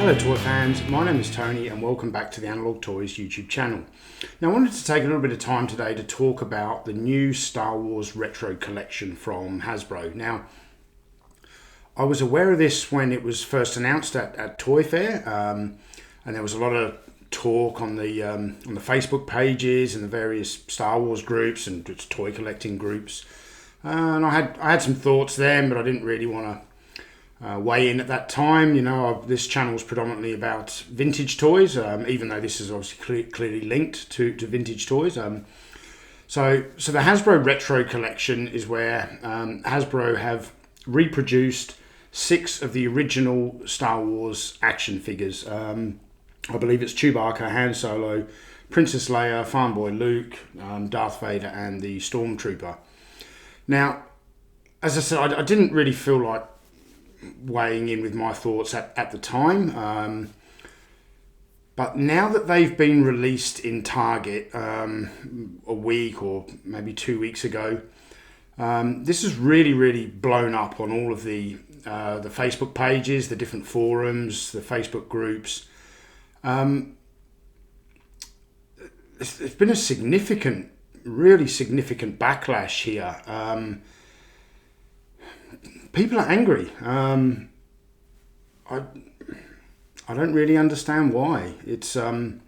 Hello toy fans, my name is Tony and welcome back to the Analog Toys YouTube channel. Now I wanted to take a little bit of time today to talk about the new Star Wars retro collection from Hasbro. Now I was aware of this when it was first announced at Toy Fair, and there was a lot of talk on the Facebook pages and the various Star Wars groups and toy collecting groups. And I had some thoughts then, but I didn't really want to weigh in at that time. You know, this channel is predominantly about vintage toys, even though this is obviously clearly linked to vintage toys. So the Hasbro Retro Collection is where Hasbro have reproduced 6 of the original Star Wars action figures. I believe it's Chewbacca, Han Solo, Princess Leia, Farm Boy Luke, Darth Vader, and the Stormtrooper. Now, as I said, I didn't really feel like weighing in with my thoughts at the time, but now that they've been released in Target a week or maybe 2 weeks ago, this has really blown up on all of the Facebook pages, the different forums, the Facebook groups. It's been a really significant backlash here. People are angry. I don't really understand why. It's the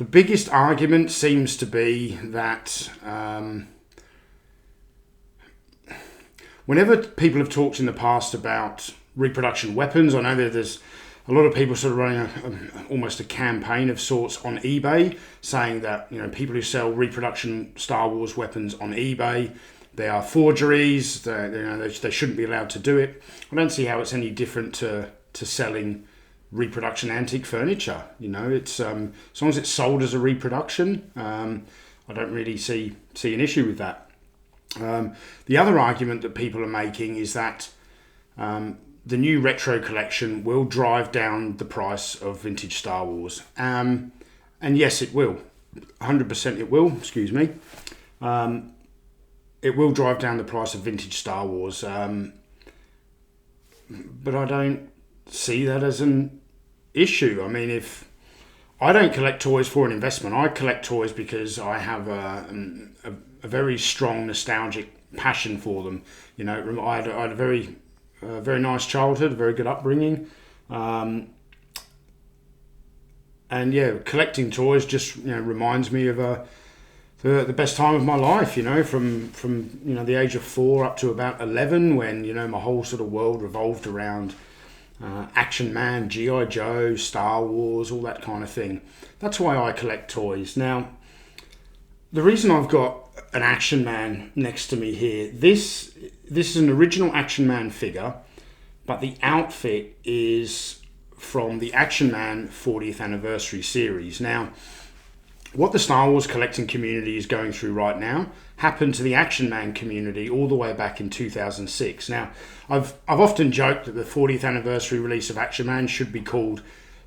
biggest argument seems to be that whenever people have talked in the past about reproduction weapons, I know that there's a lot of people sort of running almost a campaign of sorts on eBay, saying that, you know, people who sell reproduction Star Wars weapons on eBay, they are forgeries. They shouldn't be allowed to do it. I don't see how it's any different to selling reproduction antique furniture. You know, it's as long as it's sold as a reproduction, I don't really see an issue with that. The other argument that people are making is that the new retro collection will drive down the price of vintage Star Wars. And yes, it will. 100% it will, excuse me. It will drive down the price of vintage Star Wars. But I don't see that as an issue. I mean, if I don't collect toys for an investment, I collect toys because I have a very strong nostalgic passion for them. You know, I had a very nice childhood, a very good upbringing, and yeah, collecting toys just, you know, reminds me of the best time of my life. You know, from you know, the age of 4 up to about 11, when, you know, my whole sort of world revolved around Action Man, G.I. Joe, Star Wars, all that kind of thing. That's why I collect toys. Now, the reason I've got an Action Man next to me here, this is an original Action Man figure, but the outfit is from the Action Man 40th anniversary series. Now, what the Star Wars collecting community is going through right now happened to the Action Man community all the way back in 2006. Now, I've often joked that the 40th anniversary release of Action Man should be called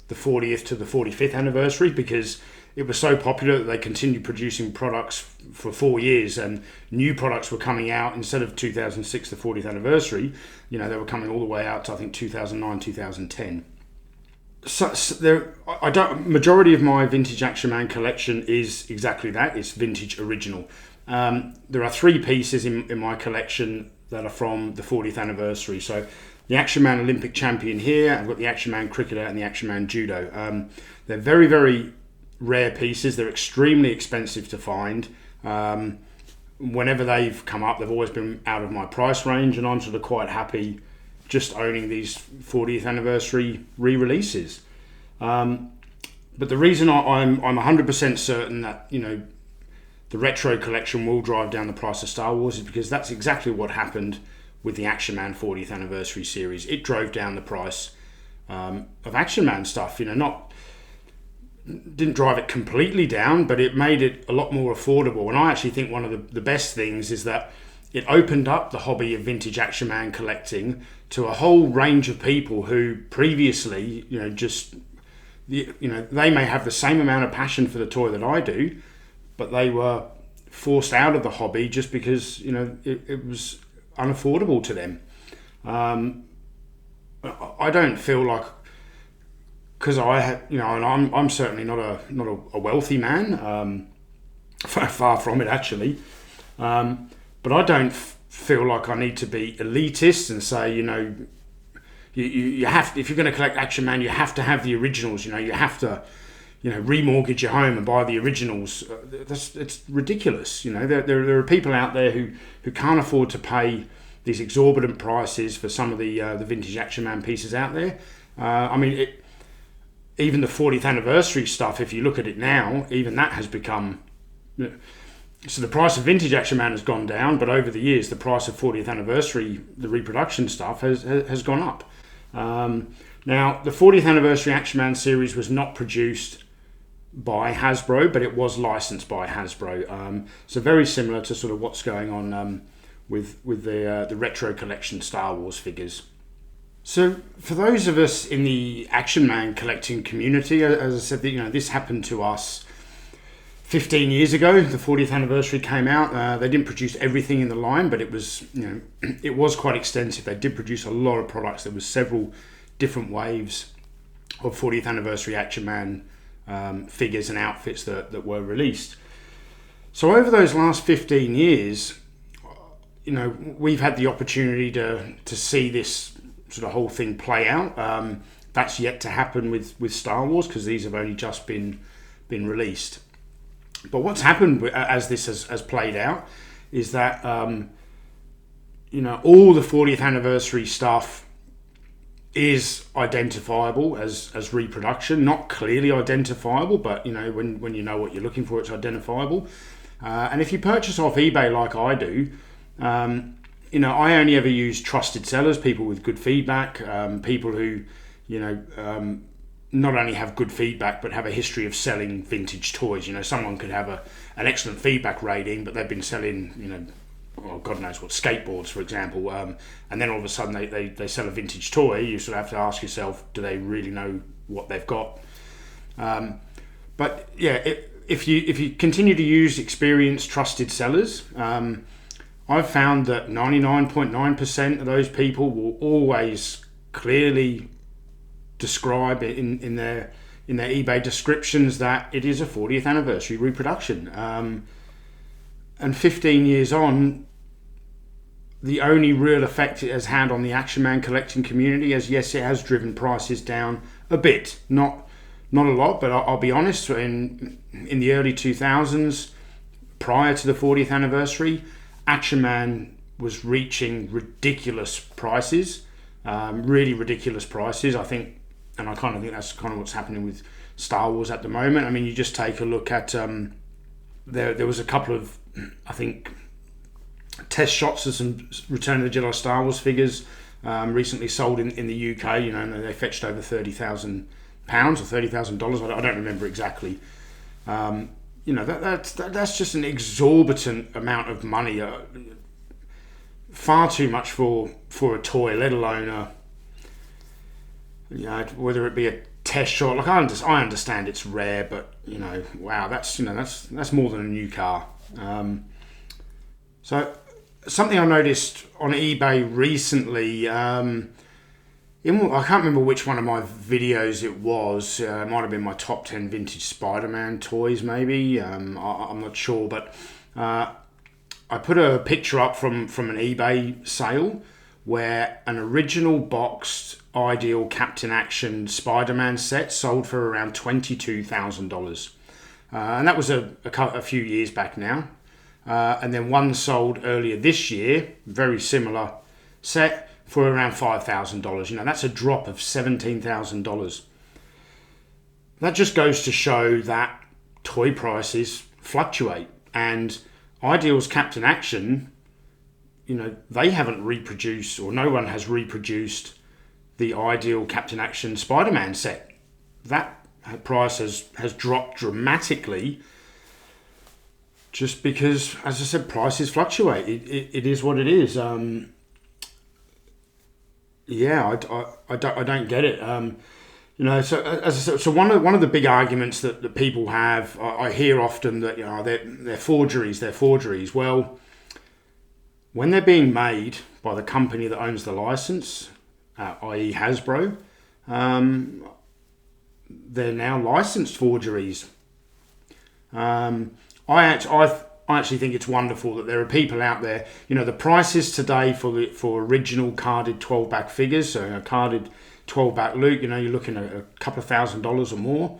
the 40th to the 45th anniversary, because it was so popular that they continued producing products for 4 years, and new products were coming out instead of 2006, the 40th anniversary. You know, they were coming all the way out to, I think, 2009, 2010. So majority of my vintage Action Man collection is exactly that. It's vintage original. There are 3 pieces in my collection that are from the 40th anniversary. So the Action Man Olympic champion here, I've got the Action Man cricketer and the Action Man judo. They're very rare pieces. They're extremely expensive to find. Whenever they've come up, they've always been out of my price range, and I'm sort of quite happy just owning these 40th anniversary re-releases. But the reason I'm 100% certain that, you know, the retro collection will drive down the price of Star Wars is because that's exactly what happened with the Action Man 40th anniversary series. It drove down the price of Action Man stuff. You know, didn't drive it completely down, but it made it a lot more affordable. And I actually think one of the best things is that it opened up the hobby of vintage Action Man collecting to a whole range of people who previously, you know, they may have the same amount of passion for the toy that I do, but they were forced out of the hobby just because, you know, it was unaffordable to them. I don't feel like, because I have, and I'm certainly not a wealthy man, far from it actually, but I don't feel like I need to be elitist and say, you have to, if you're going to collect Action Man, you have to have the originals. You have to, remortgage your home and buy the originals. It's ridiculous. There are people out there who can't afford to pay these exorbitant prices for some of the vintage Action Man pieces out there. Even the 40th anniversary stuff, if you look at it now, even that has become... So the price of vintage Action Man has gone down, but over the years, the price of 40th anniversary, the reproduction stuff, has gone up. Now, the 40th anniversary Action Man series was not produced by Hasbro, but it was licensed by Hasbro. So very similar to sort of what's going on with the retro collection Star Wars figures. So for those of us in the Action Man collecting community, as I said, this happened to us 15 years ago. The 40th anniversary came out. They didn't produce everything in the line, but it was it was quite extensive. They did produce a lot of products. There was several different waves of 40th anniversary Action Man figures and outfits that were released. So over those last 15 years, we've had the opportunity to see this sort of whole thing play out. That's yet to happen with Star Wars, because these have only just been released. But what's happened as this has played out is that all the 40th anniversary stuff is identifiable as reproduction, not clearly identifiable, but when you know what you're looking for, it's identifiable. And if you purchase off eBay like I do, I only ever use trusted sellers, people with good feedback, people who not only have good feedback but have a history of selling vintage toys. Someone could have an excellent feedback rating, but they've been selling God knows what, skateboards, for example, and then all of a sudden they sell a vintage toy. You sort of have to ask yourself, do they really know what they've got? But yeah, if you continue to use experienced, trusted sellers, I've found that 99.9% of those people will always clearly describe in their eBay descriptions that it is a 40th anniversary reproduction. And 15 years on, the only real effect it has had on the Action Man collecting community is, yes, it has driven prices down a bit, not a lot, but I'll be honest, in the early 2000s, prior to the 40th anniversary, Action Man was reaching ridiculous prices, really ridiculous prices. I think that's kind of what's happening with Star Wars at the moment. I mean, you just take a look at there was a couple of, I think, test shots of some Return of the Jedi Star Wars figures recently sold in the UK. And they fetched over £30,000 or $30,000. I don't remember exactly. That's just an exorbitant amount of money. Far too much for a toy, let alone whether it be a test shot. Like I understand it's rare, but wow, that's more than a new car. So something I noticed on eBay recently, I can't remember which one of my videos it was. It might have been my top 10 vintage Spider-Man toys, maybe. I'm not sure, but I put a picture up from an eBay sale where an original boxed Ideal Captain Action Spider-Man set sold for around $22,000. And that was a few years back now. And then one sold earlier this year, very similar set, for around $5,000. That's a drop of $17,000. That just goes to show that toy prices fluctuate. And Ideal's Captain Action, they haven't reproduced, or no one has reproduced the Ideal Captain Action Spider-Man set. That price has dropped dramatically just because, as I said, prices fluctuate. It is what it is. I don't get it. So as I said, so one of the big arguments that people have, I hear often that they're forgeries. Well, when they're being made by the company that owns the license, i.e. Hasbro, they're now licensed forgeries. I actually think it's wonderful that there are people out there. The prices today for original carded 12-back figures, so a carded 12-back Luke, you're looking at a couple of $1,000s or more.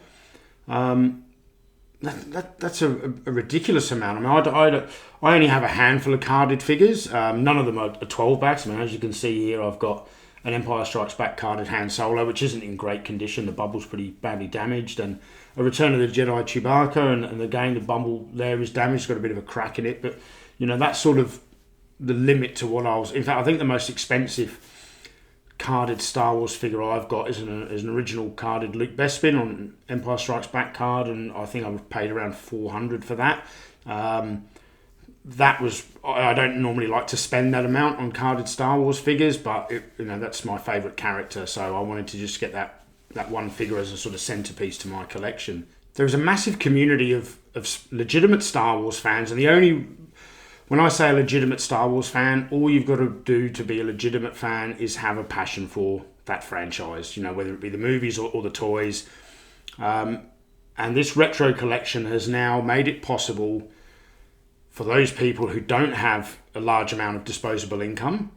That's a ridiculous amount. I only have a handful of carded figures. None of them are 12-backs. As you can see here, I've got an Empire Strikes Back carded Han Solo, which isn't in great condition. The bubble's pretty badly damaged, and a Return of the Jedi Chewbacca, and again the bubble there is damaged, it's got a bit of a crack in it. But that's sort of the limit to what in fact, I think the most expensive carded Star Wars figure I've got is an original carded Luke Bespin on Empire Strikes Back card, and I think I paid around $400 for that. I don't normally like to spend that amount on carded Star Wars figures, but that's my favourite character, so I wanted to just get that one figure as a sort of centerpiece to my collection. There's a massive community of legitimate Star Wars fans, and when I say a legitimate Star Wars fan, all you've got to do to be a legitimate fan is have a passion for that franchise, whether it be the movies or the toys. And this retro collection has now made it possible for those people who don't have a large amount of disposable income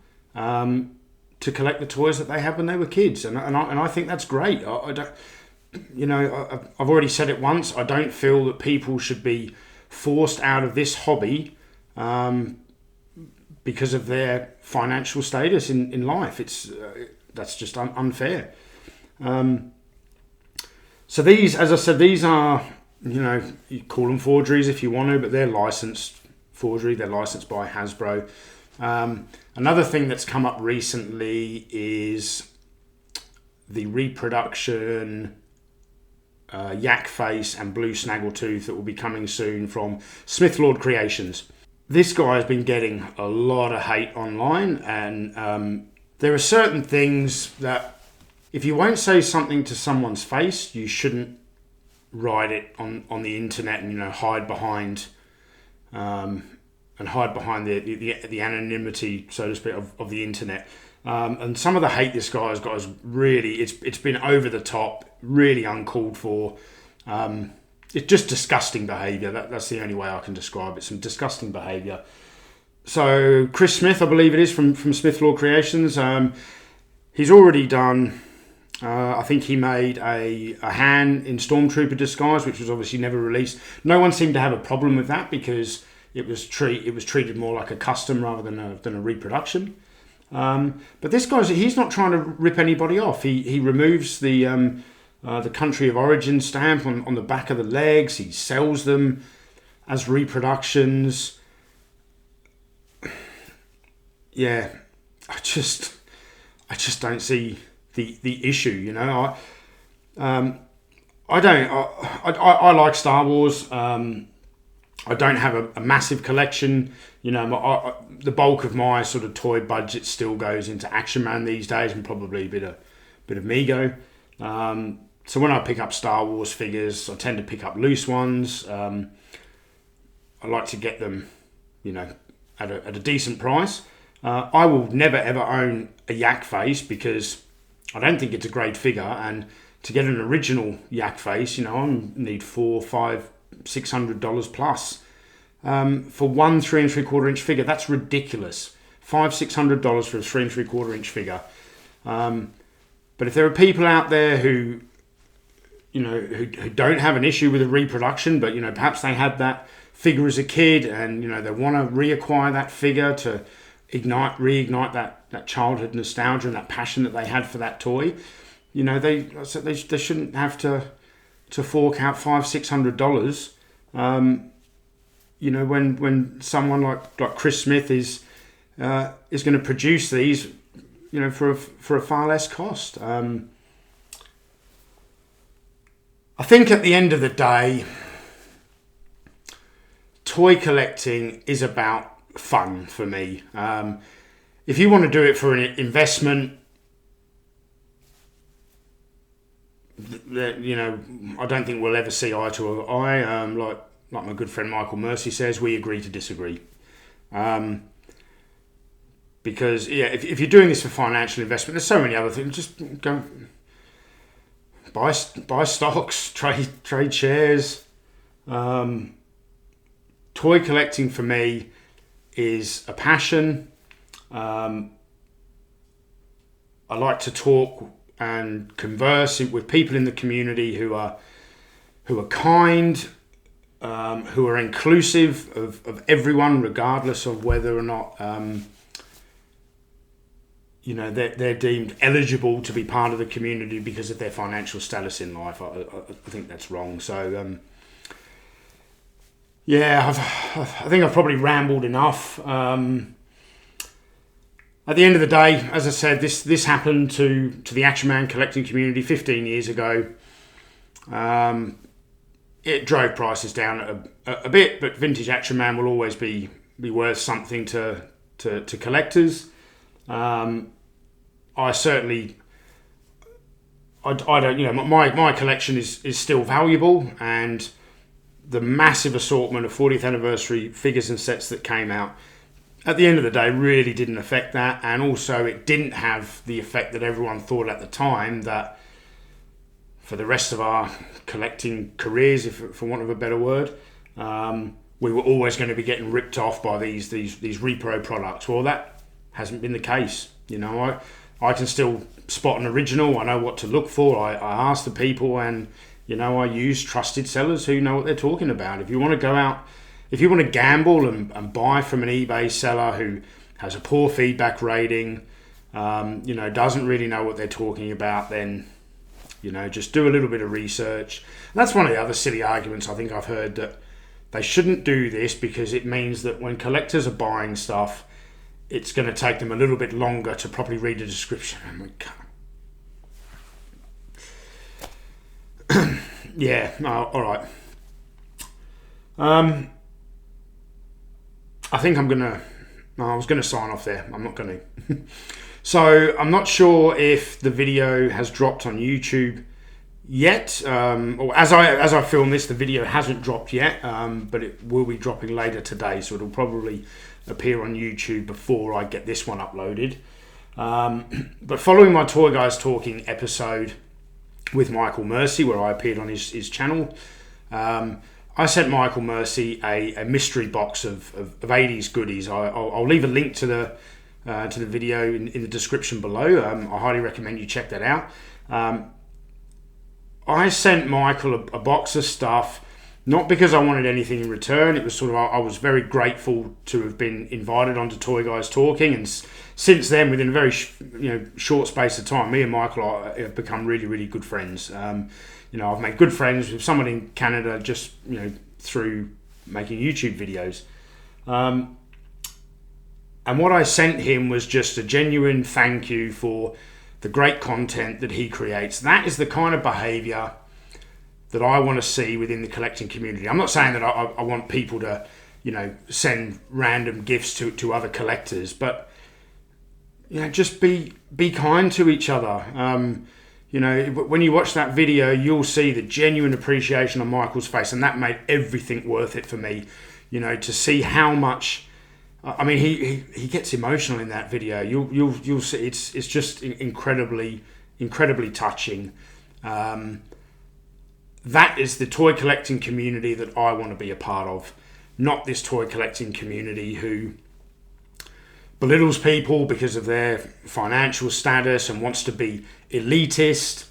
to collect the toys that they had when they were kids, and I think that's great. I don't, I've already said it once. I don't feel that people should be forced out of this hobby because of their financial status in life. That's just unfair. So these, as I said, these are, you call them forgeries if you want to, but they're licensed forgery. They're licensed by Hasbro. Another thing that's come up recently is the reproduction Yak Face and Blue Snaggletooth that will be coming soon from Smith Lord Creations. This guy has been getting a lot of hate online, and there are certain things that if you won't say something to someone's face, you shouldn't write it on the internet and hide behind the anonymity, so to speak, of the internet. And some of the hate this guy has got is really, it's been over the top, really uncalled for. It's just disgusting behaviour. That's the only way I can describe it. Some disgusting behaviour. So Chris Smith, I believe it is, from Smith Lord Creations, he's already done, I think he made a Han in Stormtrooper disguise, which was obviously never released. No one seemed to have a problem with that because it was treated more like a custom rather than a reproduction. But this guy's, he's not trying to rip anybody off. He removes the country of origin stamp on the back of the legs. He sells them as reproductions. Yeah, I just don't see the issue. I like Star Wars. I don't have a massive collection. The bulk of my sort of toy budget still goes into Action Man these days, and probably a bit of Mego. So when I pick up Star Wars figures, I tend to pick up loose ones. I like to get them, at a decent price. I will never ever own a Yak Face because I don't think it's a great figure, and to get an original Yak Face, I need $400, $500, $600 plus. For one 3 3/4 inch figure, that's ridiculous. $500, $600 for a 3 3/4 inch figure. But if there are people out there who don't have an issue with a reproduction, but perhaps they had that figure as a kid, and they want to reacquire that figure to reignite that childhood nostalgia and that passion that they had for that toy, they shouldn't have to fork out $500, $600. When someone like Chris Smith is going to produce these, for a far less cost. I think at the end of the day, toy collecting is about fun for me. If you want to do it for an investment, I don't think we'll ever see eye to eye. Like my good friend Michael Mercy says, we agree to disagree. Because yeah, if you're doing this for financial investment, there's so many other things. Just go buy stocks, trade shares. Toy collecting for me is a passion. I like to talk and converse with people in the community who are kind, who are inclusive of everyone, regardless of whether or not they're deemed eligible to be part of the community because of their financial status in life. I think that's wrong. So I think I've probably rambled enough. At the end of the day, as I said, this happened to the Action Man collecting community 15 years ago. It drove prices down a bit, but vintage Action Man will always be worth something to collectors. I don't, my collection is still valuable, and the massive assortment of 40th anniversary figures and sets that came out at the end of the day really didn't affect that. And also it didn't have the effect that everyone thought at the time, that for the rest of our collecting careers, for want of a better word, we were always going to be getting ripped off by these repro products. Well, that hasn't been the case. I can still spot an original. I know what to look for. I ask the people, and I use trusted sellers who know what they're talking about. If you want to gamble and buy from an eBay seller who has a poor feedback rating, doesn't really know what they're talking about, then just do a little bit of research. And that's one of the other silly arguments I think I've heard, that they shouldn't do this because it means that when collectors are buying stuff, it's going to take them a little bit longer to properly read a description. I'm like, yeah, all right. I think I was going to sign off there. I'm not going to. So I'm not sure if the video has dropped on YouTube yet. Or as I film this, the video hasn't dropped yet, but it will be dropping later today. So it'll probably appear on YouTube before I get this one uploaded. But following my Toy Guys Talking episode with Michael Mercy, where I appeared on his channel, I sent Michael Mercy a mystery box of 80s goodies. I'll leave a link to the video in the description below. I highly recommend you check that out. I sent Michael a box of stuff, not because I wanted anything in return. It was sort of, I was very grateful to have been invited onto Toy Guys Talking, and since then, within a very short space of time, me and Michael have become really, really good friends. I've made good friends with someone in Canada just through making YouTube videos. And what I sent him was just a genuine thank you for the great content that he creates. That is the kind of behaviour that I want to see within the collecting community. I'm not saying that I want people to, send random gifts to other collectors, but just be kind to each other. When you watch that video, you'll see the genuine appreciation on Michael's face, and that made everything worth it for me. To see how much. I mean, he gets emotional in that video. You'll see it's just incredibly touching. That is the toy collecting community that I want to be a part of, not this toy collecting community who belittles people because of their financial status and wants to be elitist.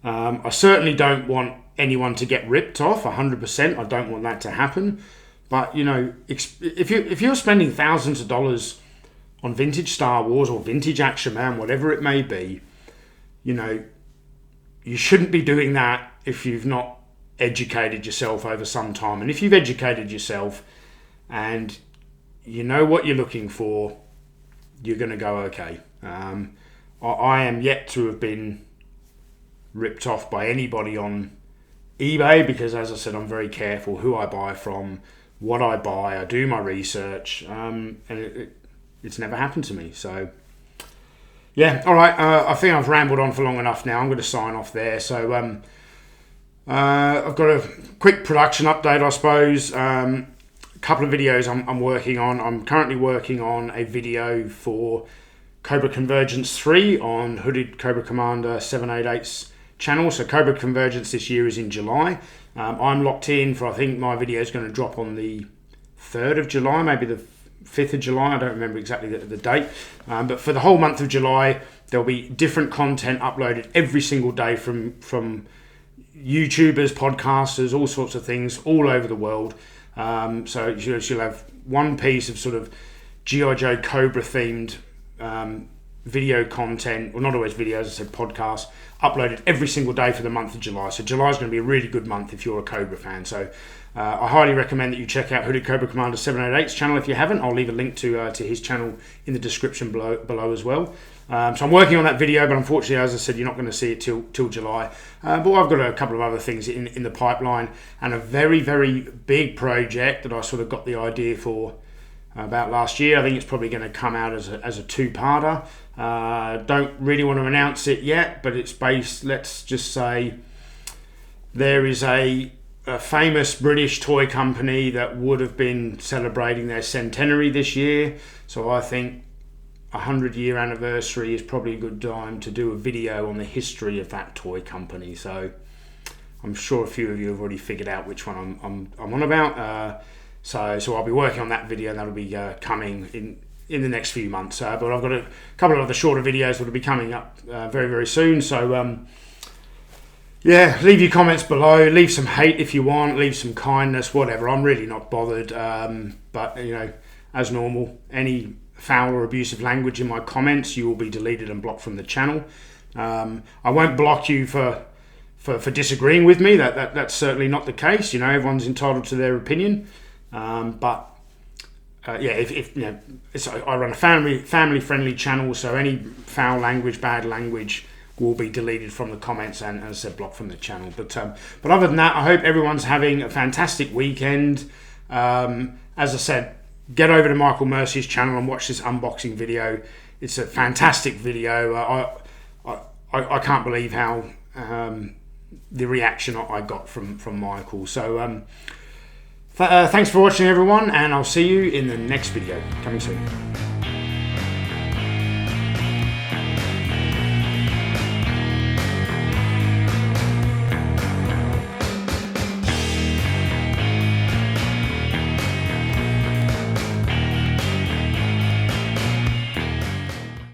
I certainly don't want anyone to get ripped off 100%. I don't want that to happen. But if you're spending thousands of dollars on vintage Star Wars or vintage Action Man, whatever it may be, you shouldn't be doing that if you've not educated yourself over some time. And if you've educated yourself and you know what you're looking for, you're going to go okay. I am yet to have been ripped off by anybody on eBay because, as I said, I'm very careful who I buy from, what I buy. I do my research, and it's never happened to me. So, yeah, all right. I think I've rambled on for long enough now. I'm going to sign off there. So, I've got a quick production update, I suppose. couple of videos I'm working on. I'm currently working on a video for Cobra Convergence 3 on Hooded Cobra Commander 788's channel. So Cobra Convergence this year is in July. I'm locked in for, I think my video is going to drop on the 3rd of July, maybe the 5th of July. I don't remember exactly the date. But for the whole month of July, there'll be different content uploaded every single day from YouTubers, podcasters, all sorts of things all over the world. So you'll have one piece of sort of G.I. Joe Cobra themed video content, or not always videos, as I said, podcasts, uploaded every single day for the month of July. So July is going to be a really good month if you're a Cobra fan. So I highly recommend that you check out Hooded Cobra Commander 788's channel if you haven't. I'll leave a link to his channel in the description below as well. So I'm working on that video, but unfortunately, as I said, you're not going to see it till July. But I've got a couple of other things in the pipeline, and a very, very big project that I sort of got the idea for about last year. I think it's probably going to come out as a two-parter. Don't really want to announce it yet, but it's based, let's just say, there is a famous British toy company that would have been celebrating their centenary this year. So I think 100-year anniversary is probably a good time to do a video on the history of that toy company. So I'm sure a few of you have already figured out which one I'm on about. So I'll be working on that video, and that'll be coming in the next few months. But I've got a couple of other shorter videos that will be coming up very, very soon. So yeah, leave your comments below. Leave some hate if you want. Leave some kindness, whatever. I'm really not bothered. But as normal, any foul or abusive language in my comments, you will be deleted and blocked from the channel. I won't block you for disagreeing with me. That's certainly not the case. Everyone's entitled to their opinion. But if I run a family friendly channel, so any foul language, bad language will be deleted from the comments and, as I said, blocked from the channel. But other than that, I hope everyone's having a fantastic weekend. As I said, get over to Michael Mercy's channel and watch this unboxing video. It's a fantastic video. I can't believe how the reaction I got from Michael. So thanks for watching, everyone, and I'll see you in the next video coming soon.